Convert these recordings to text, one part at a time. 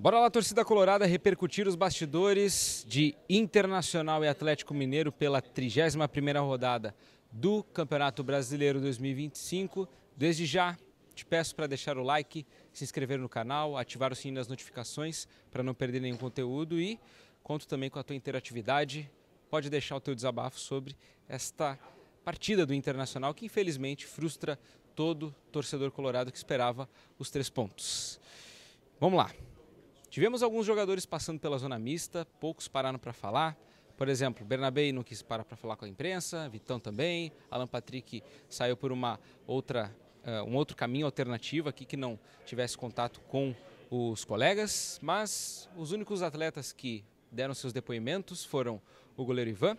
Bora lá, torcida colorada, repercutir os bastidores de Internacional e Atlético Mineiro pela 31ª rodada do Campeonato Brasileiro 2025. Desde já, te peço para deixar o like, se inscrever no canal, ativar o sininho das notificações para não perder nenhum conteúdo e conto também com a tua interatividade. Pode deixar o teu desabafo sobre esta partida do Internacional que infelizmente frustra todo torcedor colorado que esperava os 3 pontos. Vamos lá. Tivemos alguns jogadores passando pela zona mista, poucos pararam para falar. Por exemplo, Bernabei não quis parar para falar com a imprensa, Vitão também, Alan Patrick saiu por um outro caminho alternativo aqui que não tivesse contato com os colegas, mas os únicos atletas que deram seus depoimentos foram o goleiro Ivan,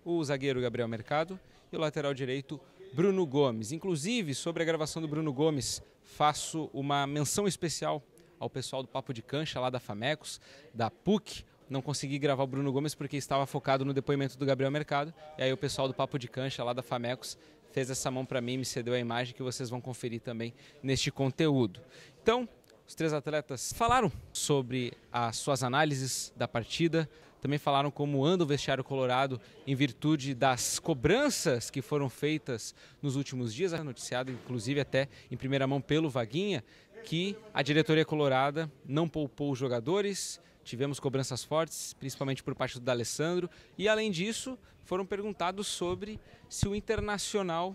o zagueiro Gabriel Mercado e o lateral direito Bruno Gomes. Inclusive, sobre a gravação do Bruno Gomes, faço uma menção especial ao pessoal do Papo de Cancha, lá da Famecos, da PUC. Não consegui gravar o Bruno Gomes porque estava focado no depoimento do Gabriel Mercado. E aí o pessoal do Papo de Cancha, lá da Famecos, fez essa mão para mim e me cedeu a imagem que vocês vão conferir também neste conteúdo. Então, os 3 atletas falaram sobre as suas análises da partida, também falaram como anda o vestiário colorado em virtude das cobranças que foram feitas nos últimos dias, noticiado inclusive até em primeira mão pelo Vaguinha, que a diretoria colorada não poupou os jogadores, tivemos cobranças fortes, principalmente por parte do D'Alessandro, e além disso foram perguntados sobre se o Internacional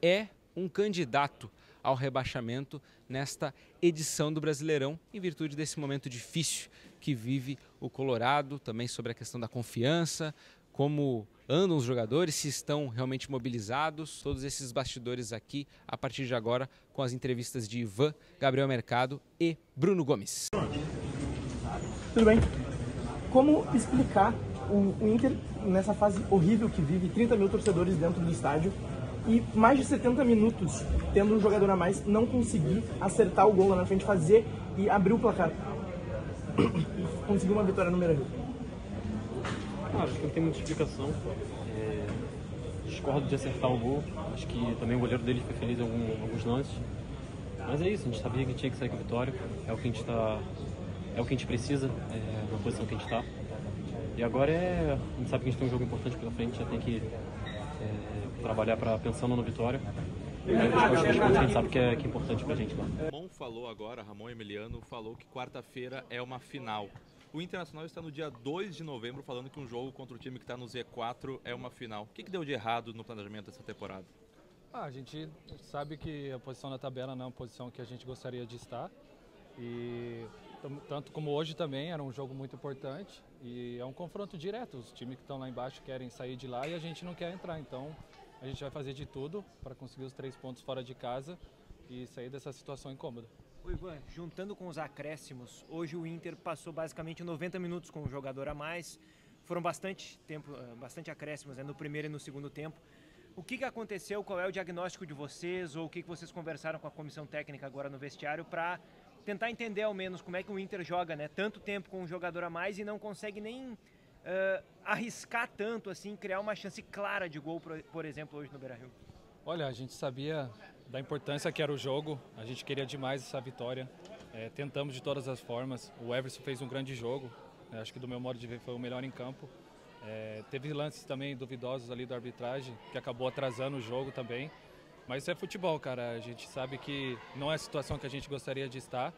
é um candidato ao rebaixamento nesta edição do Brasileirão, em virtude desse momento difícil que vive o Colorado, também sobre a questão da confiança, como andam os jogadores, se estão realmente mobilizados, todos esses bastidores aqui, a partir de agora, com as entrevistas de Ivan, Gabriel Mercado e Bruno Gomes. Tudo bem. Como explicar o Inter nessa fase horrível que vive, 30 mil torcedores dentro do estádio e mais de 70 minutos tendo um jogador a mais, não conseguir acertar o gol lá na frente, fazer e abrir o placar e conseguir uma vitória no Beira-Rio? Acho que não tem muita explicação. Discordo de acertar o gol. Acho que também o goleiro dele foi feliz em alguns lances. Mas é isso, a gente sabia que tinha que sair com a vitória. É o que a gente precisa, na posição que a gente está. E agora a gente sabe que a gente tem um jogo importante pela frente, já tem que trabalhar pensando na vitória. A gente sabe que é importante pra gente lá. Ramon falou agora, Ramon Emiliano falou que quarta-feira é uma final. O Internacional está no dia 2 de novembro falando que um jogo contra o time que está no Z4 é uma final. O que deu de errado no planejamento dessa temporada? A gente sabe que a posição na tabela não é uma posição que a gente gostaria de estar. E tanto como hoje também era um jogo muito importante e é um confronto direto. Os times que estão lá embaixo querem sair de lá e a gente não quer entrar. Então a gente vai fazer de tudo para conseguir os 3 pontos fora de casa e sair dessa situação incômoda. Ô Ivan, juntando com os acréscimos, hoje o Inter passou basicamente 90 minutos com um jogador a mais. Foram bastante acréscimos, no primeiro e no segundo tempo. O que aconteceu? Qual é o diagnóstico de vocês? Ou o que vocês conversaram com a comissão técnica agora no vestiário para tentar entender ao menos como é que o Inter joga, tanto tempo com um jogador a mais e não consegue nem arriscar tanto, assim, criar uma chance clara de gol, por exemplo, hoje no Beira-Rio? Olha, a gente sabia da importância que era o jogo, a gente queria demais essa vitória, tentamos de todas as formas. O Everson fez um grande jogo, acho que do meu modo de ver foi o melhor em campo. Teve lances também duvidosos ali da arbitragem, que acabou atrasando o jogo também. Mas isso é futebol, cara, a gente sabe que não é a situação que a gente gostaria de estar.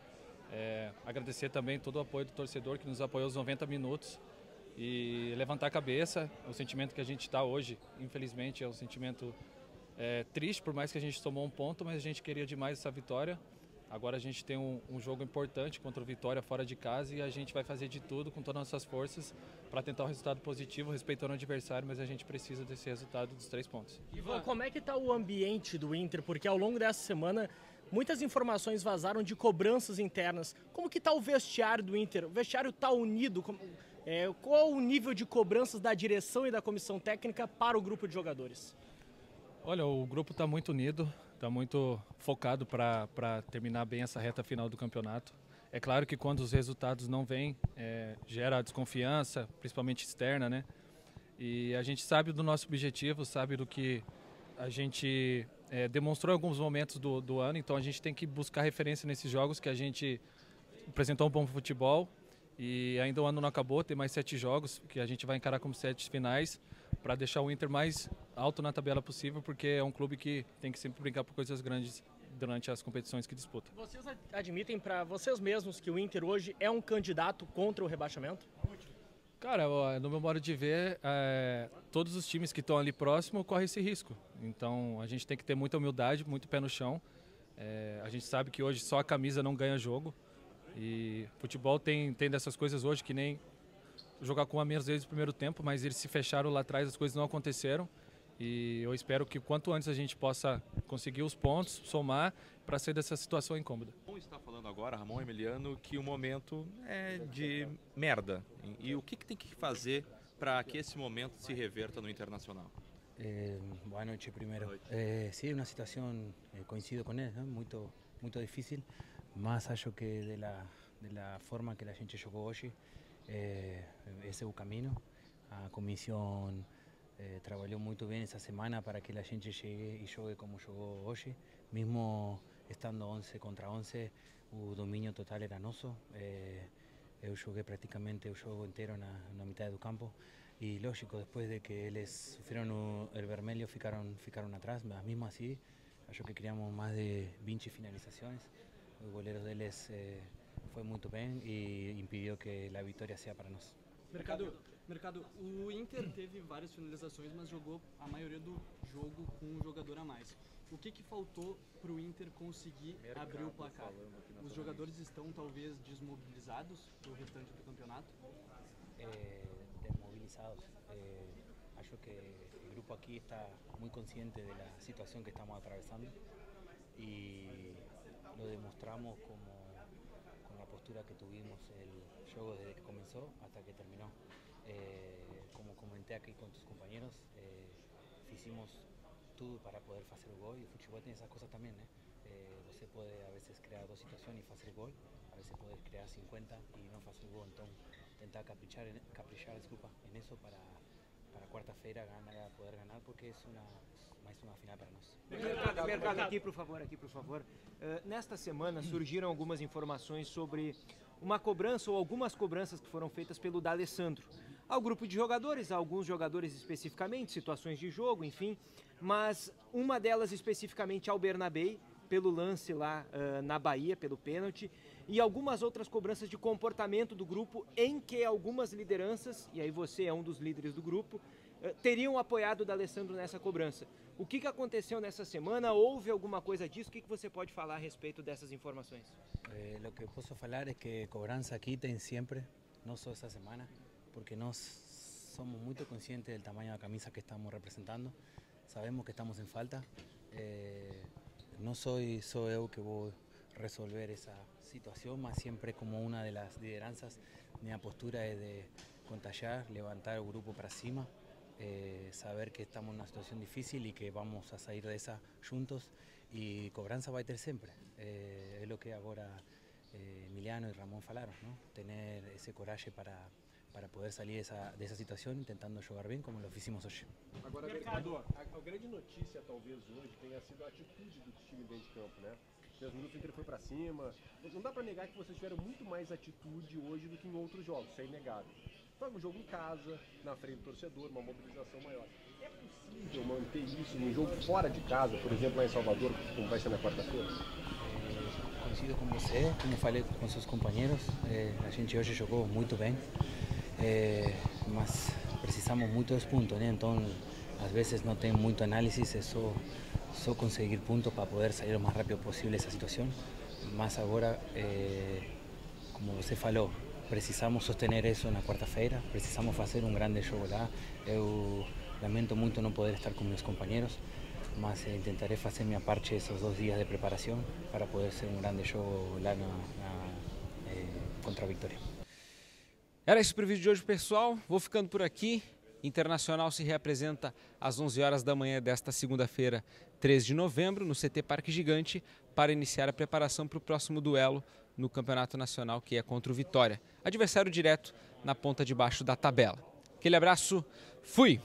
Agradecer também todo o apoio do torcedor que nos apoiou os 90 minutos e levantar a cabeça. O sentimento que a gente está hoje, infelizmente, é um sentimento triste, por mais que a gente tomou um ponto, mas a gente queria demais essa vitória. Agora a gente tem um jogo importante contra o Vitória fora de casa e a gente vai fazer de tudo com todas as nossas forças para tentar um resultado positivo, respeitando o adversário, mas a gente precisa desse resultado dos 3 pontos. Ivan, como é que está o ambiente do Inter? Porque ao longo dessa semana muitas informações vazaram de cobranças internas. Como que está o vestiário do Inter? O vestiário está unido? Qual o nível de cobranças da direção e da comissão técnica para o grupo de jogadores? Olha, o grupo está muito unido, está muito focado para terminar bem essa reta final do campeonato. É claro que quando os resultados não vêm, gera desconfiança, principalmente externa, E a gente sabe do nosso objetivo, sabe do que a gente demonstrou em alguns momentos do ano, então a gente tem que buscar referência nesses jogos que a gente apresentou um bom futebol e ainda o ano não acabou, tem mais 7 jogos que a gente vai encarar como 7 finais para deixar o Inter mais alto na tabela possível, porque é um clube que tem que sempre brincar por coisas grandes durante as competições que disputa. Vocês admitem para vocês mesmos que o Inter hoje é um candidato contra o rebaixamento? Cara, no meu modo de ver, todos os times que estão ali próximo correm esse risco. Então a gente tem que ter muita humildade, muito pé no chão. A gente sabe que hoje só a camisa não ganha jogo. E futebol tem dessas coisas hoje, que nem jogar com a menos vezes no primeiro tempo, mas eles se fecharam lá atrás, as coisas não aconteceram. E eu espero que quanto antes a gente possa conseguir os pontos, somar, para sair dessa situação incômoda. Está falando agora, Ramon Emiliano, que o momento é de merda. E o que tem que fazer para que esse momento se reverta no Internacional? Boa noite primeiro. Sí, una situación, coincido con él, ¿no? Muito difícil, mas acho que de la forma que a gente jogou hoje, esse é o caminho. A comissão trabalhou muito bem essa semana para que a gente chegue e jogue como jogou hoje, mesmo estando 11 contra 11, o domínio total era nosso. Eu joguei praticamente o jogo inteiro na metade do campo e, lógico, depois de que eles sofreram o vermelho, ficaram atrás, mas mesmo assim, acho que criamos mais de 20 finalizações. O goleiro deles foi muito bem e impediu que a vitória seja para nós. Mercado, o Inter teve várias finalizações, mas jogou a maioria do jogo com um jogador a mais. O que faltou para o Inter conseguir abrir o placar? Os jogadores estão talvez desmobilizados do restante do campeonato? Desmovilizados. Acho que o grupo aqui está muito consciente da situação que estamos atravessando e lo demostramos com a postura que tuvimos el jogo desde que começou até que terminou. Como comenté aqui com tus compañeros, fizemos tudo para poder fazer o gol e o futebol tem essas coisas também, né? Você pode a vezes criar 2 situações e fazer gol, a vezes pode criar 50 e não fazer gol, então tentar caprichar em isso para quarta-feira poder ganhar, porque é mais uma final para nós. Mercado, aqui por favor. Nesta semana surgiram algumas informações sobre uma cobrança ou algumas cobranças que foram feitas pelo D'Alessandro ao grupo de jogadores, a alguns jogadores especificamente, situações de jogo, enfim, mas uma delas especificamente ao Bernabéi, pelo lance lá na Bahia, pelo pênalti, e algumas outras cobranças de comportamento do grupo em que algumas lideranças, e aí você é um dos líderes do grupo, teriam apoiado o D'Alessandro nessa cobrança. O que aconteceu nessa semana? Houve alguma coisa disso? O que você pode falar a respeito dessas informações? O que eu posso falar é que cobrança aqui tem sempre, não só essa semana, porque nós somos muito conscientes do tamanho da camisa que estamos representando, sabemos que estamos em falta, não sou só eu que vou resolver essa situação, mas sempre como uma das lideranças, minha postura é de contagiar, levantar o grupo para cima, saber que estamos numa situação difícil e que vamos a sair dessa juntos, e cobrança vai ter sempre. É o que agora Emiliano e Ramon falaram, não? Ter esse coragem para poder sair dessa situação, tentando jogar bem como lo fizemos hoje. Agora, Mercado, a grande notícia talvez hoje tenha sido a atitude do time dentro de campo, né? Os minutos o Inter foi para cima. Não dá para negar que vocês tiveram muito mais atitude hoje do que em outros jogos, isso é inegável. Foi um jogo em casa, na frente do torcedor, uma mobilização maior. É possível manter isso num jogo fora de casa, por exemplo, lá em Salvador, como vai ser na quarta-feira? Coincido com você, como falei com seus companheiros, a gente hoje jogou muito bem, mas precisamos muito dos pontos, né? Então, às vezes não tem muito análise, é só conseguir pontos para poder sair o mais rápido possível dessa situação. Mas agora, como você falou, precisamos sostener isso na quarta-feira, precisamos fazer um grande jogo lá. Eu lamento muito não poder estar com meus companheiros, mas tentaré fazer minha parte esses 2 dias de preparação para poder ser um grande jogo lá contra a Vitória. Era isso para o vídeo de hoje, pessoal. Vou ficando por aqui. Internacional se reapresenta às 11 horas da manhã desta segunda-feira, 3 de novembro, no CT Parque Gigante, para iniciar a preparação para o próximo duelo no Campeonato Nacional, que é contra o Vitória. Adversário direto na ponta de baixo da tabela. Aquele abraço, fui!